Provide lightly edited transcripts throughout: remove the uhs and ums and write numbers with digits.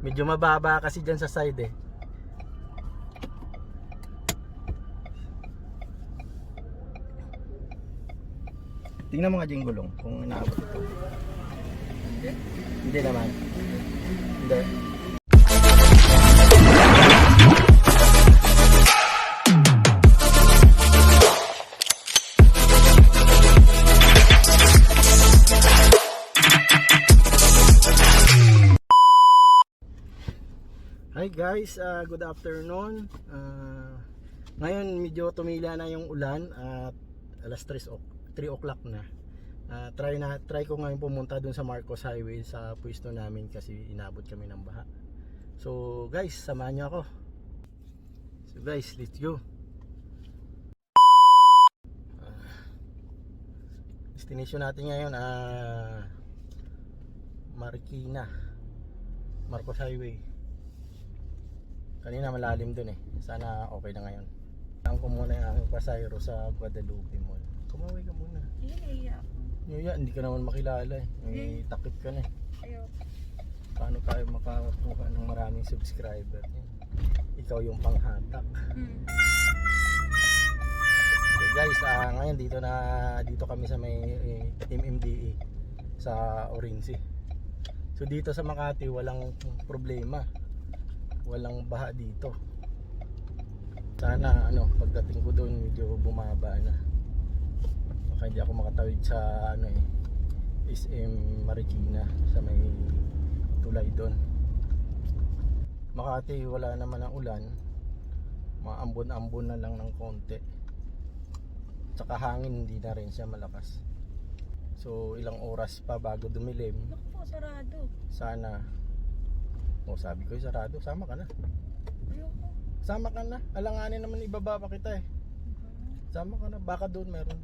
Medyo mababa kasi dyan sa side eh. Tingnan mo nga dyan yung gulong kung inaabot ito. Hindi naman. Hindi. Hi guys, good afternoon. Ngayon medyo tumila na yung ulan at alas 3 o'clock na. Try ko ngayon pumunta dun sa Marcos Highway sa pwesto namin kasi inabot kami ng baha. So guys, samahan niyo ako. So guys, let's go. Destination natin ngayon Marikina, Marcos Highway. Kanina malalim dun eh. Sana okay na ngayon. Ang ko muna yung aking pasayro sa Guadalupe Mall. Kumaway ka muna. Yuya, hindi ka naman makilala eh. May takip ka na eh. Paano tayo makakuha ng maraming subscriber? Ikaw yung panghatak. So guys, ngayon dito kami sa may MMDA sa Orinci. So dito sa Makati walang problema. Walang baha dito. Sana pagdating ko doon medyo bumaba na. Baka hindi ako makatawid sa SM Marikina sa may tulay doon. Makati wala naman ang ulan. Maambon-ambon na lang ng konti. Tsaka hangin hindi na rin siya malakas. So ilang oras pa bago dumilim. Naku po, sarado. Sana. Sabi ko sarado, sama ka na. Ayoko. Sama ka na. Alanganin naman ibaba pa kita eh. Sama ka na. Baka doon meron.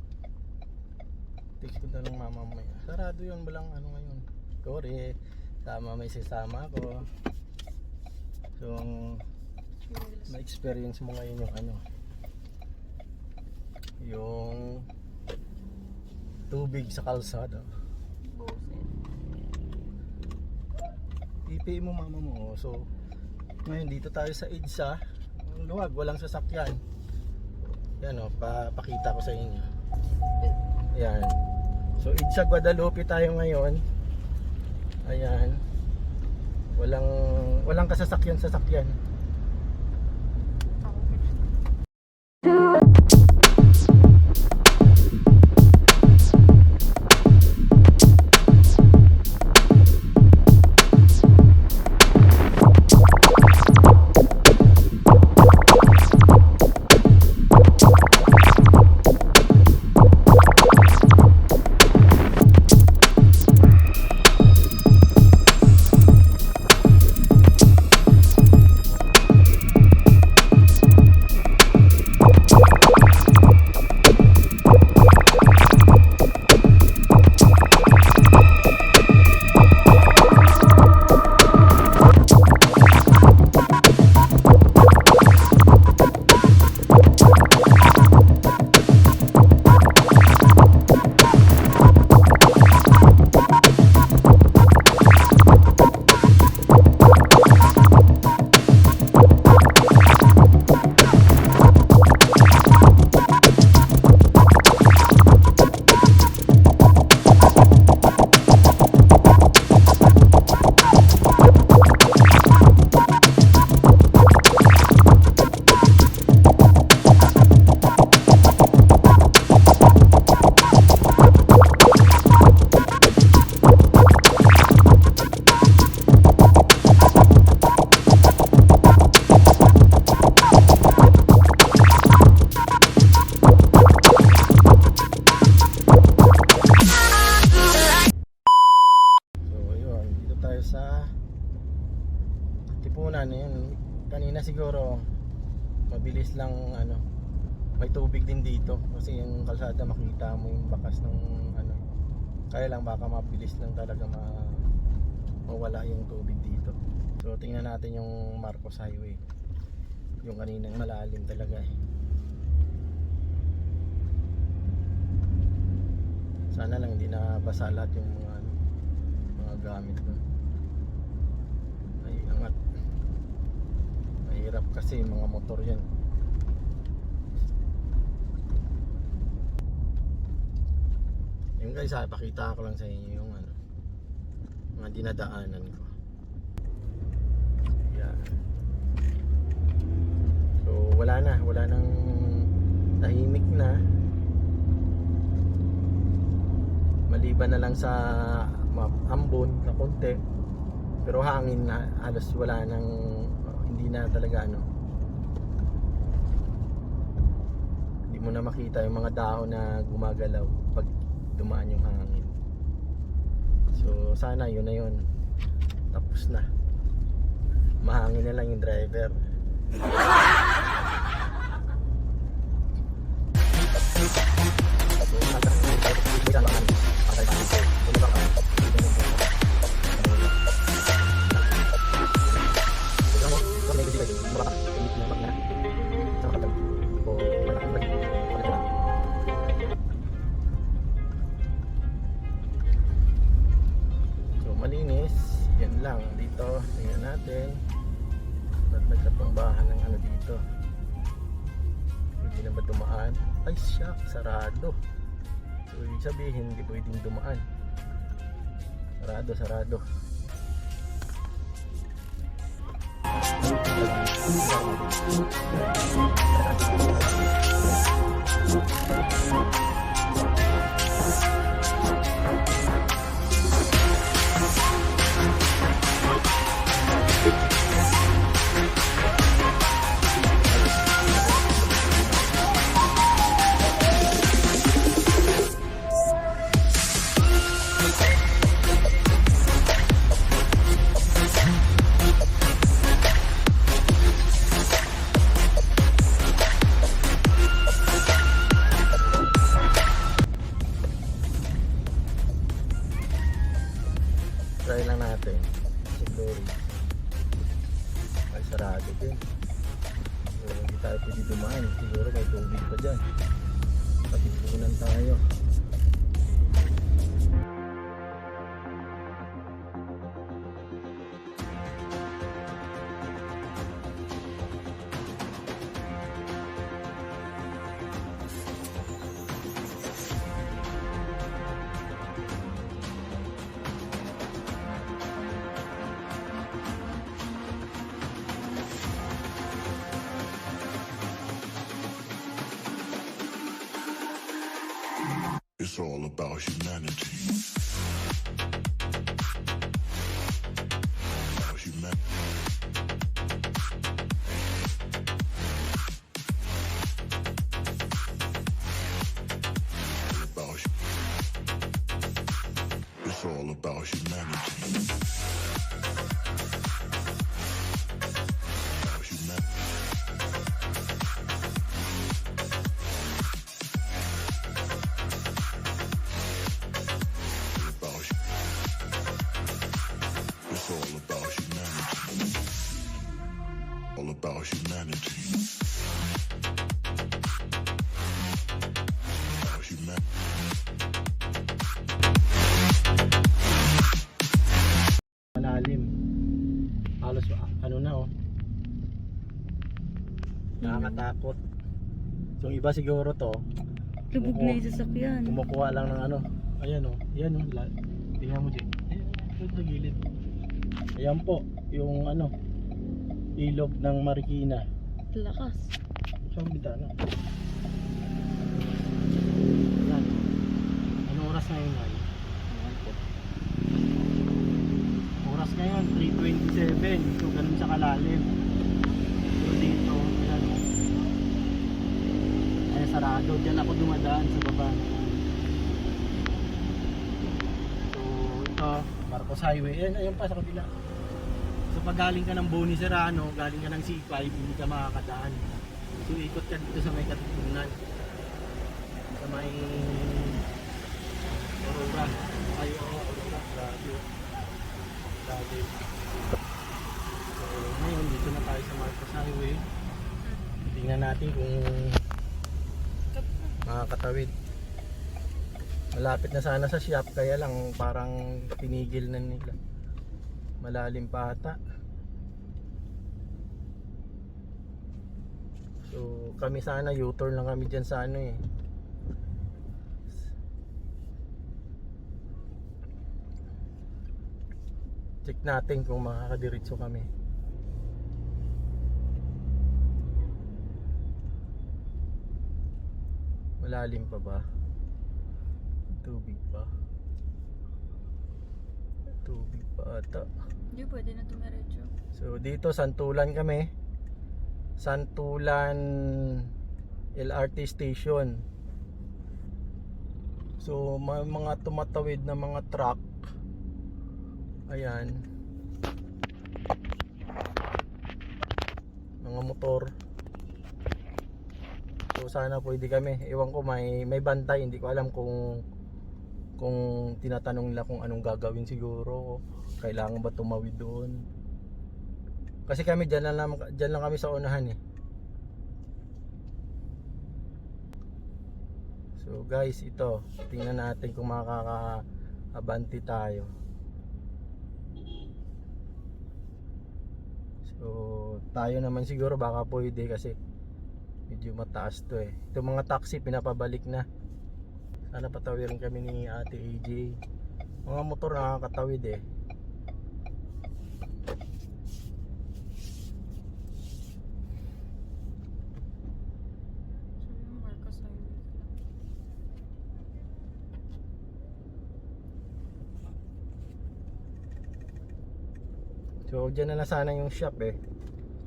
Text ko na ng mama mo. Sarado yun. Walang ngayon. Sorry. Tama, may sisama ako. So, na-experience mo ngayon yung tubig sa kalsada. Ipi mo mama mo. So ngayon dito tayo sa EDSA. Ang luwag, walang sasakyan. Yan pakita ko sa inyo. Yan. So EDSA Guadalupe tayo ngayon. Ayan. Walang kasasakyan. Kanina siguro mabilis lang may tubig din dito kasi yung kalsada makita mo yung bakas ng kaya lang baka mabilis lang talaga mawala yung tubig dito. So tingnan natin yung Marcos Highway, yung kaninang malalim talaga eh. Sana lang hindi na basa lahat yung mga gamit doon. Ay angat. kasi mga motor yan. Yung guys, pakita ko lang sa inyo yung ano, mga dinadaanan ko. Yan. So wala nang tahimik na. Maliban na lang sa ambon na konti, pero hangin na halos wala nang hindi na talaga ano, hindi mo na makita yung mga dahon na gumagalaw pag dumaan yung hangin. So sana yun na yun, tapos na, mahangin na lang yung driver. So malinis, yan lang dito. Tingnan natin ba't nagkatungbahan ng ano dito, hindi na ba dumaan? Ay siya, sarado. So ibig sabihin hindi pwedeng dumaan, sarado. Try lang natin si Glory. Ay sarado din. So, hindi tayo pwede dumaan. Siguro may tubig pa dyan. Patipunan tayo. It's all about humanity. About humanity. It's all about humanity. About humanity. It's all about humanity. All about humanity. About humanity. Malalim. Halos ano na oh. Nakakatakot. So yung iba siguro to, Lubog na yung sasakyan. kumukuha lang ng ano. Ayan oh. Ayan oh. Tingnan mo din. Ayan, ito sa gilid. Ayan po, yung ano, ilog ng Marikina. Lakas. Sa bitana. Ayan. Anong oras na yun ay? Oras ngayon, 3:27. So ganun sa kalalim. So dito, ayan o. Ay sarado. Diyan ako dumadaan sa baba. So ito, Marcos Highway. Ayan pa sa kabila. So pag galing ka ng Boni Serrano, galing ka ng C5, hindi ka makakadaan. So ikot ka dito sa may Katipunan. Sa may Aurora. Aurora. Radio. Radio. So ngayon, dito na tayo sa Marcos Highway. Tingnan natin kung makakatawid. Malapit na sana sa shop, kaya lang parang pinigil na nila. Malalim pa ata. So kami sana U-turn lang kami dyan sa ano eh. Check natin kung makakadiretso kami. Malalim pa ba? Tubig pa. Tubig pa ata. Hindi, pwede na tumiretso. So dito Santulan kami. Santulan LRT station. So may mga tumatawid na mga truck. Ayan. Mga motor. So sana pwede kami. Ewan ko may bantay, hindi ko alam kung tinatanong nila kung anong gagawin siguro. Kailangan ba tumawid doon? Kasi kami dyan lang kami sa unahan eh. So guys, ito, tingnan natin kung makaka-abanti tayo. So tayo naman siguro baka pwede kasi medyo mataas to eh. Ito mga taxi pinapabalik na. Sana patawirin kami ni Ate AJ. Mga motor nakakatawid eh. So yung Marcos Highway. So dyan na sana yung shop eh.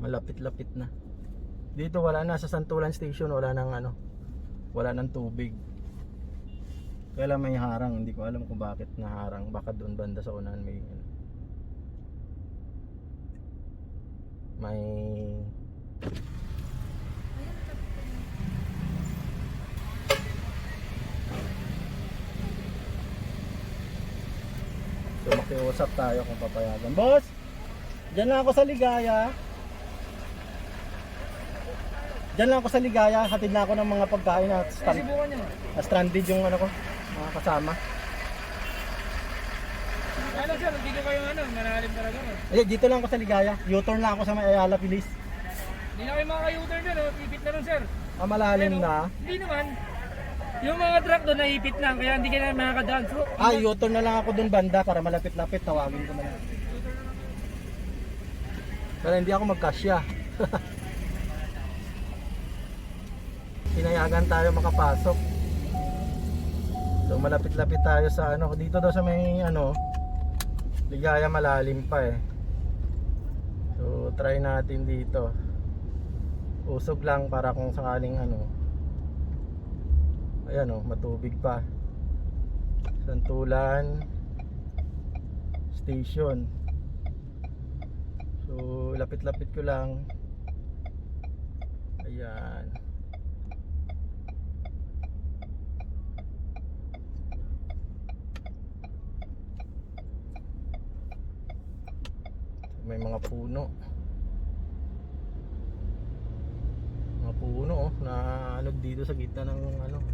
Malapit-lapit na. Dito wala na sa Santulan Station, wala nang wala nang tubig. Kaya lang may harang, hindi ko alam kung bakit naharang. Baka doon banda sa unahan may So makiusap tayo kung papayagan. Boss! Diyan lang ako sa Ligaya. Diyan lang ako sa Ligaya. Hatid na ako ng mga pagkain na stranded yung ko, mga kasama. Ano sir, dito kayo manalim talaga. Ay, dito lang ako sa Ligaya. U-turn lang ako sa may Ayala, Pilis. Hindi na kayo makaka-U-turn doon, ipit na rin sir. Malalim na. Hindi naman. Yung mga truck doon naipit lang, kaya hindi ka na makakadaan. So, U-turn na lang ako dun banda para malapit-lapit. Tawagin ko na lang. Pero hindi ako magkasya. Pinayagan tayo makapasok. So malapit-lapit tayo sa dito daw sa may Ligaya, malalim pa eh. So try natin dito. Usog lang para kung sakaling ayan matubig pa. Santulan Station. So lapit-lapit ko lang. Ayan. May mga puno. Mga puno na dito sa gitna ng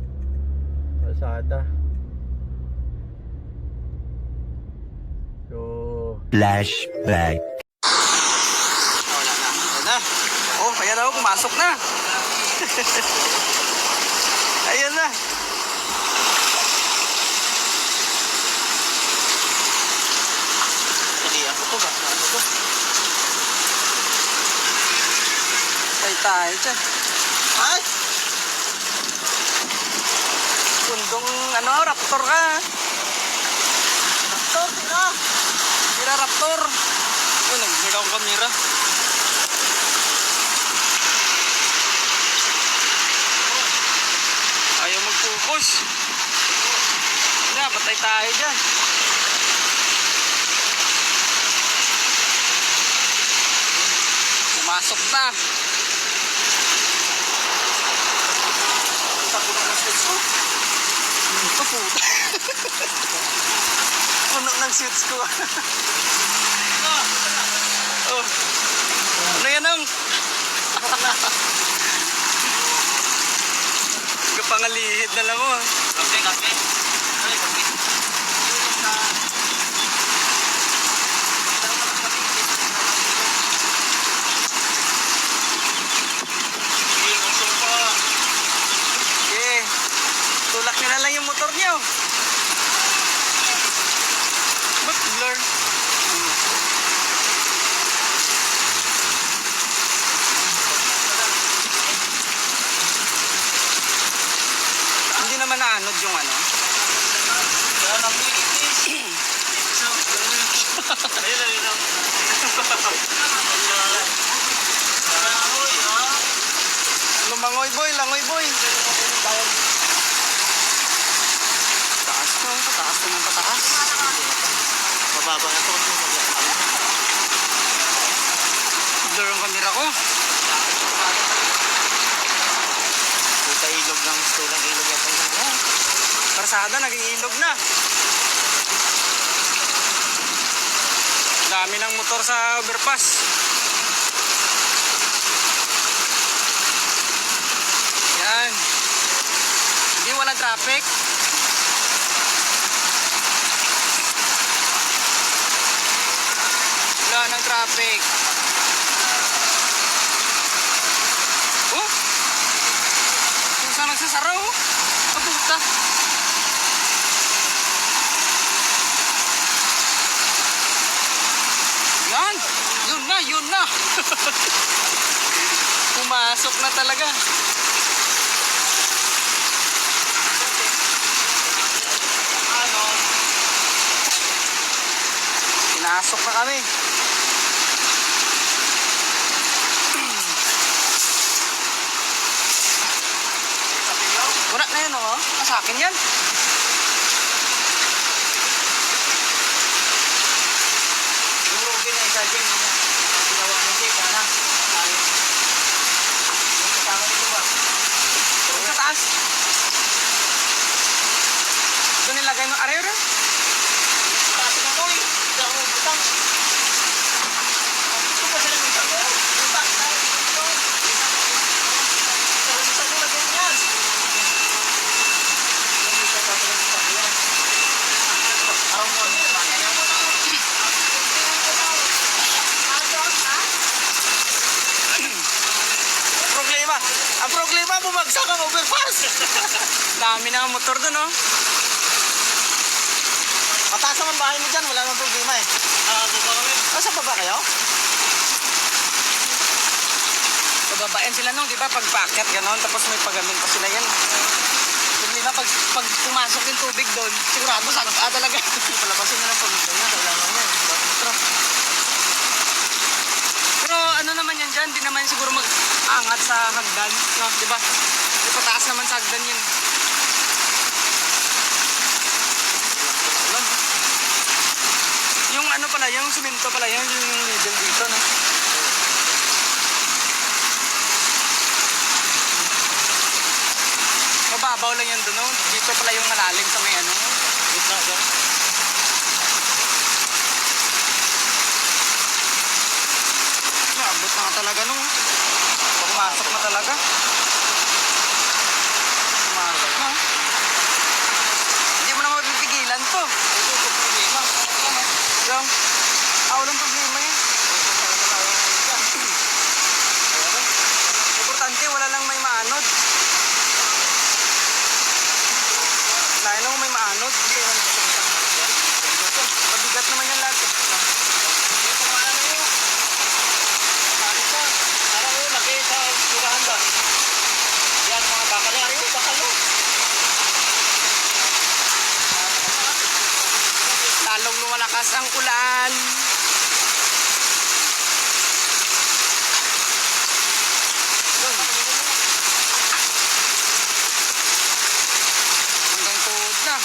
kalsada. So Flashback. Wala na. Ayan na. Oh, ayan na. Pumasok na. Ayan na. Hindi ako to ba? Ano to? Ay, tayo dyan. Ay! Kundong raptor ka. Raptor, tira. Tira, raptor. Oh, nagsigaw ang kamera. Ayaw mag-focus. Batay tayo dyan. Pumasok na. Tapo ng switch ko. Ito puta. Puno ng switch ko. Oh. Ano yan ang? Kapangalihid na lang mo. Kape. Taas to, pataas to ng pataas. Mababa na to kasi blur ang camera ko. Puta ilog ng tulang ilog yata yun. Karsada naging ilog na. Dami ng motor sa overpass. Yan. Hindi wala traffic. Wala ng traffic. Oh? Yung saan nagsasara oh? Oh, puta. Yan. Yun na, yun na. Pumasok na talaga. Ano? Pinasok na kami. Wala na yun oh. Sa akin yan. Yung Ruby na isa dyan. Ginawa ni Jake. Ano? Ayun. Yung kasama nito ba? Yung sa taas. Ito nilagay ng arero. Sa taas na ito eh. Ito ako butang. Ito pa sila ng butang. Butang tayo. Ito. Ito sa nyo lagyan yan. Ang problema, bumagsak ang overpass. Dami na ang motor dun, oh. Mataas naman bahay mo dyan, wala nang problema eh. Baba kami. Sa baba kayo? Bababain sila nung, di ba, pag paakyat ganon, tapos may pagamin pa sila yan. Problema, pag pumasok yung tubig doon, sigurado sagka talaga. Palabasin nyo ng pamilya niya, kailangan niya. Pero ano naman yan dyan, di naman siguro mag-angat sa hagdan, no? Di ba? Di pataas naman sa hagdan yun. Yung ano pala, yung simento pala, yung middle dito, no? Mababaw lang yan doon, no? Dito pala yung malalim sa may ano. Dito na doon. Abot na talaga nung. Pumasok na talaga. Pumasok na. Hindi mo na mapipigilan to. Ito yung problema. Yung, walang problema yan. Importante, wala lang may maanod. Lain lang may maanod. Mabigat naman yan lahat. Yan mga bakal yan. Ayun, bakal mo. Lalong lumalakas ang ulan. Hanggang tuhod na.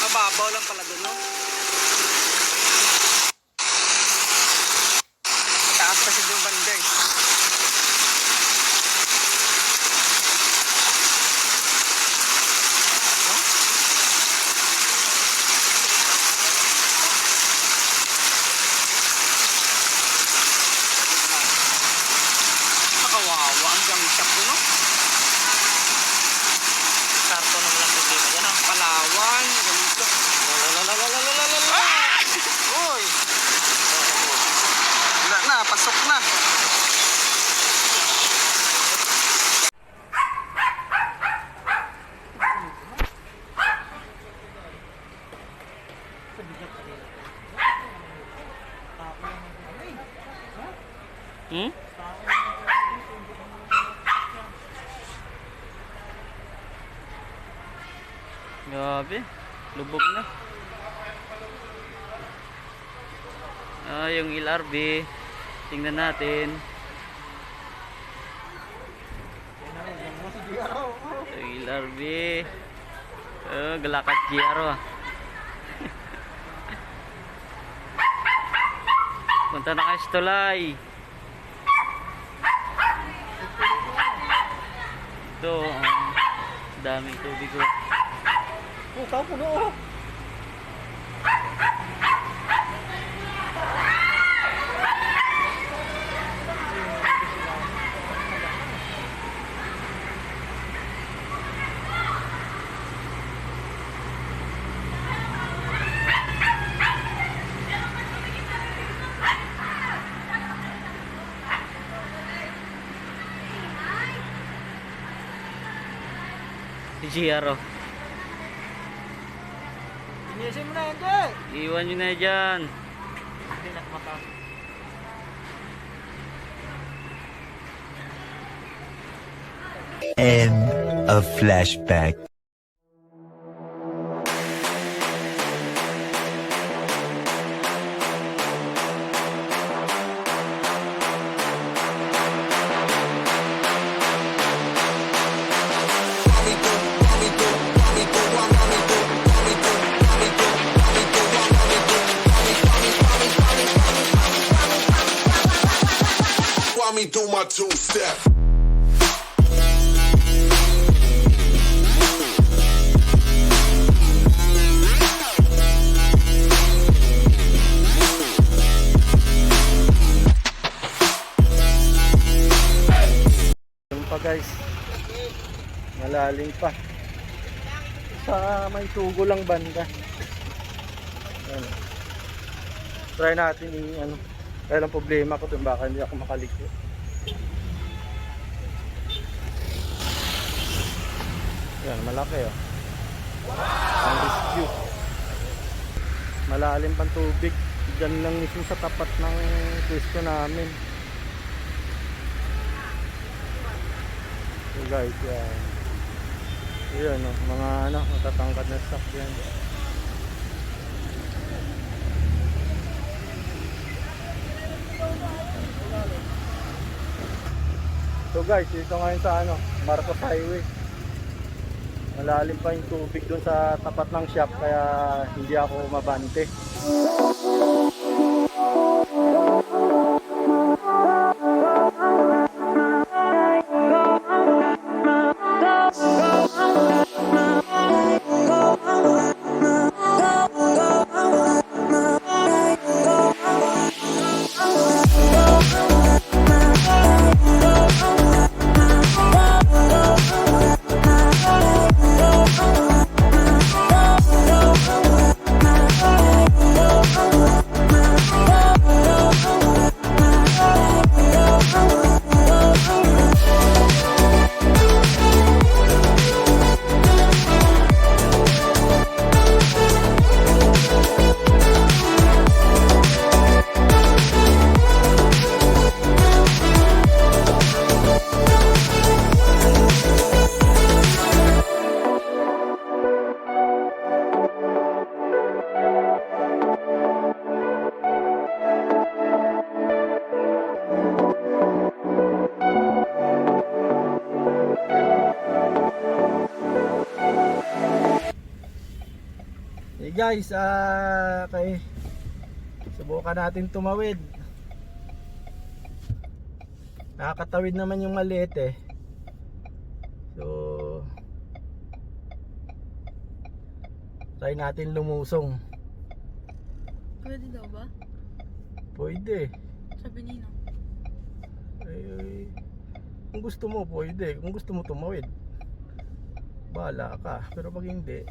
Mababaw lang pala doon, no? Taas kasi yung banda eh. Nakawawa ang gang shop doon, no? Sarto naman ang problema dyan, no? Palawan, ganito. Uy! Wala na, pasok na. Grabe, lubog na. Yung LRV, tingnan natin. Yung LRV. Galakad GR. Punta na kayo sa tulay. Ito, daming tubig ko. Pukaw puno. Si GR. Inisin mo na yan, Jay. Iwan nyo na dyan. Hindi na kumakaw. End of flashback. While me do my two-step. Yung pa guys, malalim pa sa may tugo lang banda. Ayan. Try natin ano, kaya lang problema ko baka hindi ako makalikot. Yan, malaki oh. Ang rescue. Malalim pang tubig. Diyan lang mismo sa tapat ng pwesto namin. So guys, yan. Yan oh, mga ano, matatangkad na stock yan. So guys, dito ngayon sa ano, Marcos Highway. Malalim pa yung tubig doon sa tapat ng shop kaya hindi ako mabante. Hey guys, kay subukan natin tumawid. Nakakatawid naman yung maliit eh. So try natin lumusong. Pwede daw ba? Pwede. Sabi nino. Ay, kung gusto mo pwede. Kung gusto mo tumawid, bahala ka. Pero pag hindi,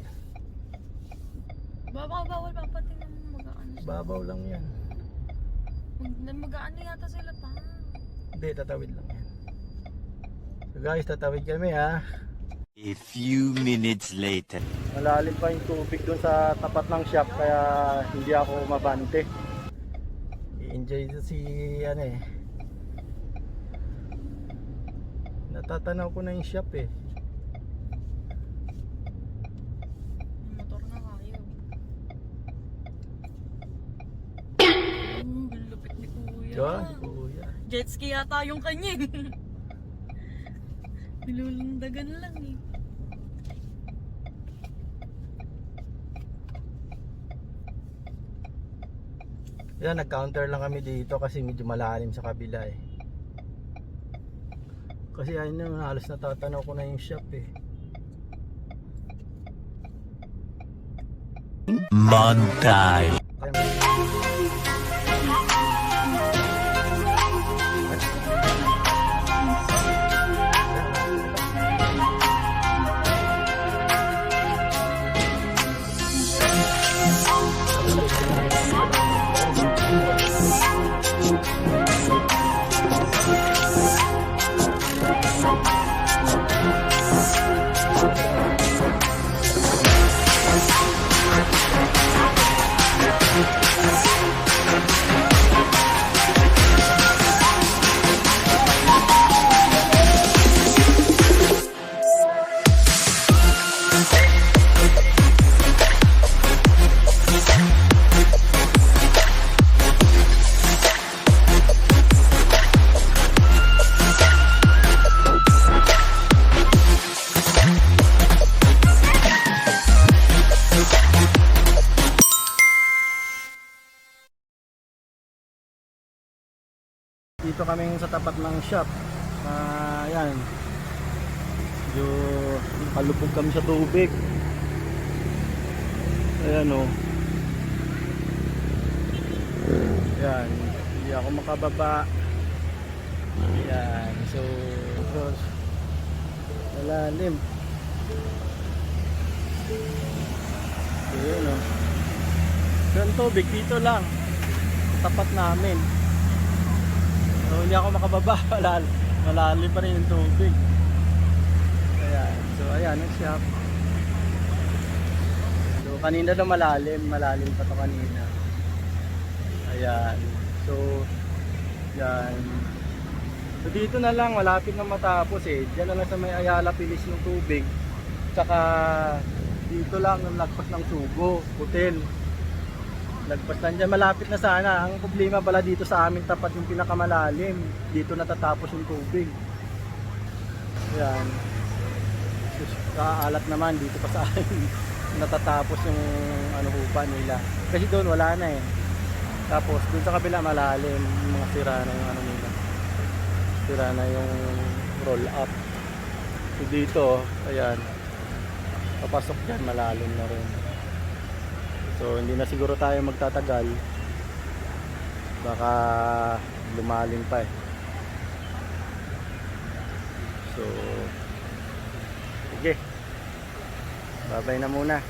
Bawal pa pati ng mag-aano sila. babaw lang yan. Mag-aano yata sila pa. Hindi, tatawid lang yan. So guys, tatawid kami ha. A few minutes later. Malalim pa yung tubig doon sa tapat ng shop kaya hindi ako mabante. I-enjoy si ano eh. Natatanaw ko na yung shop eh. Diba? Si Kuya. Jet ski yata yung kanya eh. Nilulundagan lang eh. Yan, nag-counter lang kami dito kasi medyo malalim sa kabila eh. Kasi ayun na, halos natatanaw ko na yung shop eh. Montage. Dito kami sa tapat ng shop. Yan. Medyo kalupog kami sa tubig. Ayan o. Yan. Hindi ako makababa. Yan. So malalim. So yun o. So yung tubig dito lang. Tapat namin. So hindi ako makababa, malalim pa rin yung tubig. Ayan. So ayan ang shop. So kanina daw malalim pa to kanina. Ayan. So yan. So dito na lang, malapit na matapos eh. Diyan na lang sa may Ayala Pilis ng tubig. Tsaka dito lang ang lagpas ng Sugo, hotel. Lagpas lang dyan, malapit na sana. Ang problema pala dito sa amin, tapat yung pinakamalalim. Dito natatapos yung tubig. Ayan. Kaalat naman dito pa sa amin. Natatapos yung hupa nila. Kasi doon wala na eh. Tapos doon sa kabila malalim. Yung mga sira na yung nila. Sira na yung roll up. So dito, ayan. Papasok dyan, malalim na rin. So hindi na siguro tayo magtatagal. Baka lumalim pa eh. So sige. Bye-bye na muna.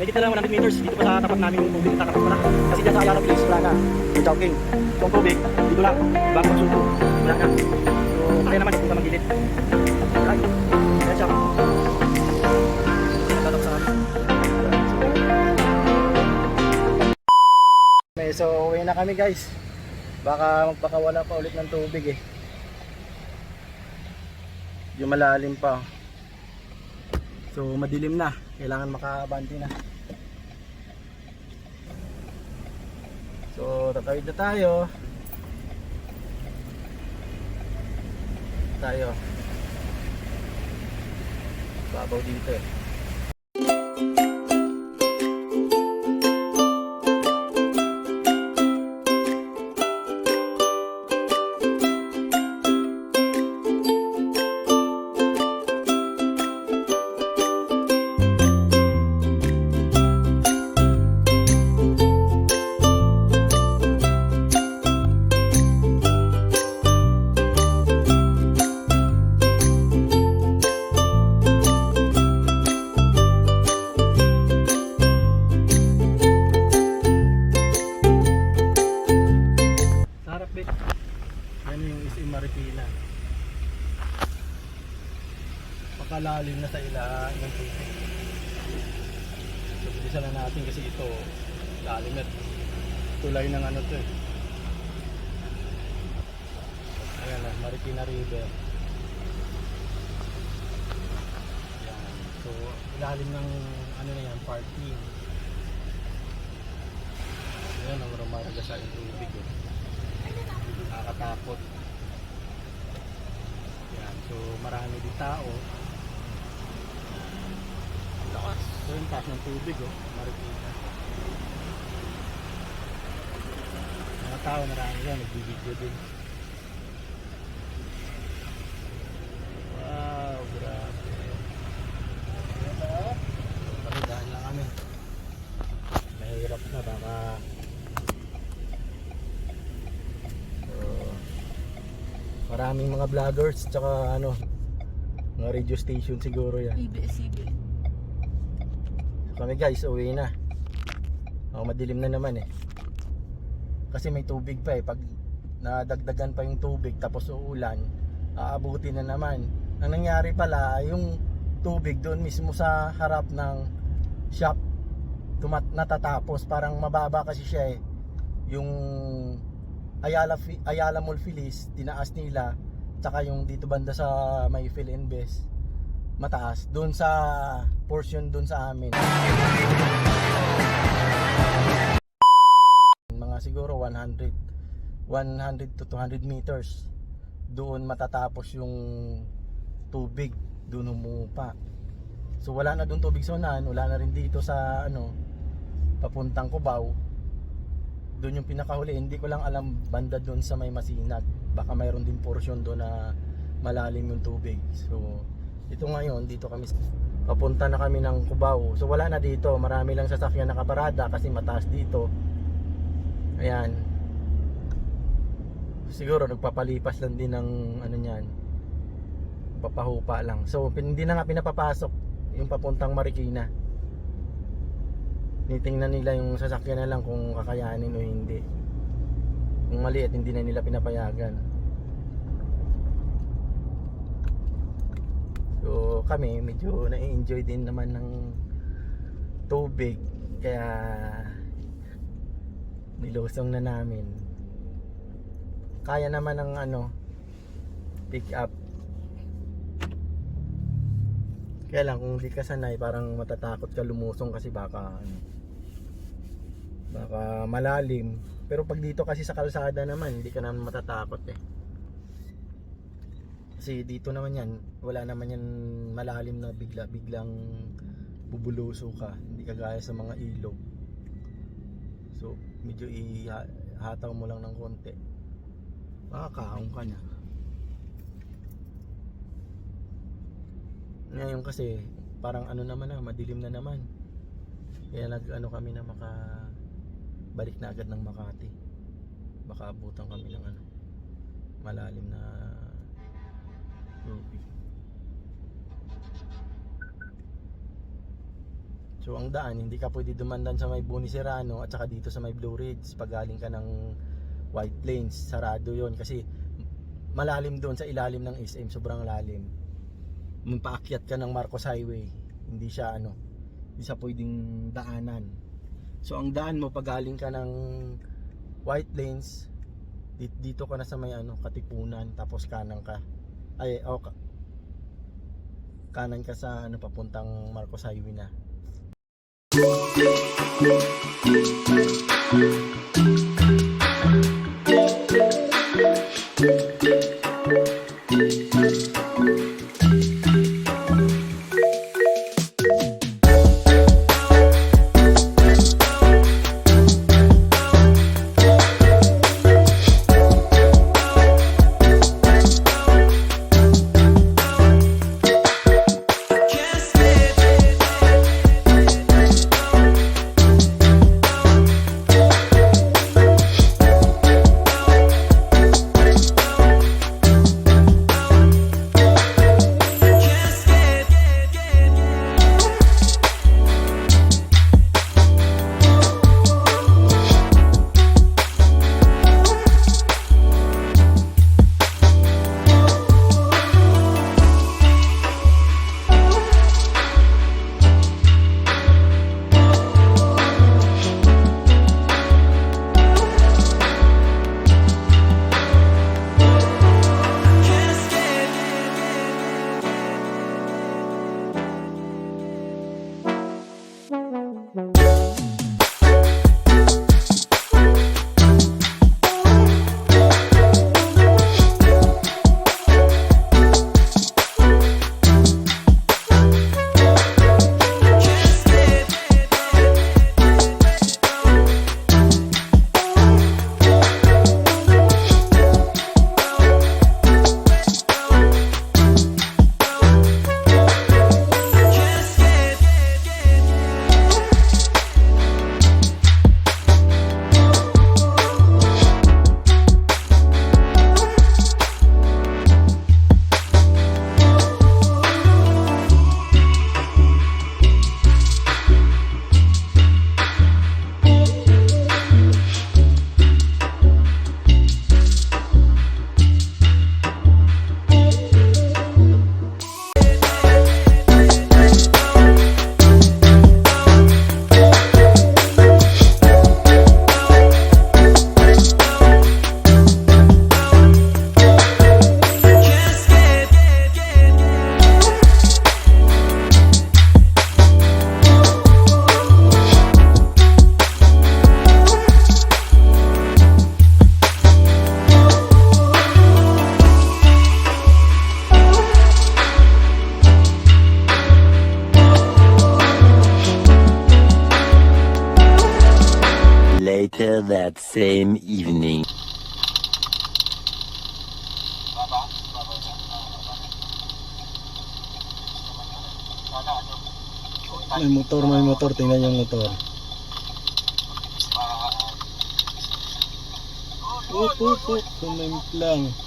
Medyo lang 100 meters dito pa sa tapat namin yung tubig tatapos na. Kasi dyan sa Ayala Place wala na. So jogging. So ang tubig dito lang. Bago ang sulto. Wala na. So kaya naman punta magilid. Right. Ayan siya. Tatak sa amin. So uwi na kami guys. Baka magpakawala pa ulit ng tubig eh. Yung malalim pa. So madilim na. Kailangan makabante na. So tatawid na tayo. Babaw dito eh. Yan yung SM Marikina. Pakalalim na sa ilahan ng tubig. So, bilisan na natin kasi ito lalim at tulay ng ano to eh. Ayan na, Marikina River. Ayan. So, ilalim ng ano na yan, parking. Ayan, ang rumaraga sa tubig eh. Nakakatakot. Ayan, so marami din tao. Lakas. So yung taas ng tubig oh, Marikina. Mga tao marami yan, nagbibideo din. Wow, grabe. Pagdaan lang kami. Mahirap na, baka maraming mga vloggers tsaka ano, mga radio station siguro yan. ABS-CBN. So kami guys, uwi na. Madilim na naman eh. Kasi may tubig pa eh. Pag nadagdagan pa yung tubig tapos uulan, aabuti na naman. Ang nangyari pala, yung tubig doon mismo sa harap ng shop natatapos. Parang mababa kasi siya eh. Yung Ayala Mall Feliz, tinaas nila, tsaka yung dito banda sa may Phil Invest, mataas, doon sa portion doon sa amin. Mga siguro 100 to 200 meters, doon matatapos yung tubig, doon humupa. So wala na doon tubig sa unahan, wala na rin dito sa ano, papuntang Cubao. Doon yung pinakahuli, hindi ko lang alam banda doon sa may Masinag, baka mayroon din portion doon na malalim yung tubig. So ito ngayon, dito kami, papunta na kami ng Cubao. So wala na dito, marami lang sasakyan nakaparada kasi mataas dito. Ayan, siguro nagpapalipas lang din ng ano niyan, papahupa lang. So hindi na nga pinapapasok yung papuntang Marikina. Nitingnan nila yung sasakyan na lang kung kakayanin o hindi. Kung maliit, hindi na nila pinapayagan. So kami medyo na-enjoy din naman ng tubig, kaya nilusong na namin. Kaya naman ng ano, pick up. Kaya lang kung di ka sanay, parang matatakot ka lumusong kasi baka malalim. Pero pag dito kasi sa kalsada naman, hindi ka naman matatakot eh. Kasi dito naman yan, wala naman yan malalim na biglang bubuluso ka. Hindi kagaya sa mga ilog. So medyo ihataw mo lang ng konti, makakaahon ka na. Ngayon kasi parang ano naman na, madilim na naman. Kaya nag-ano kami na balik na agad ng Makati. Baka abutan kami ng ano, malalim na tubig. So ang daan, hindi ka pwede dumandan sa may Boniserrano at saka dito sa may Blue Ridge. Pag galing ka ng White Plains, sarado yon kasi malalim doon sa ilalim ng SM, sobrang lalim. Paakyat ka ng Marcos Highway, hindi siya pwedeng daanan. So ang daan mo pag galing ka ng White Plains, dito ka na sa may Katipunan, tapos kanan ka kanan ka sa papuntang Marcos Highway na. That same evening. May motor, tingnan yung motor. Up, sumemplang.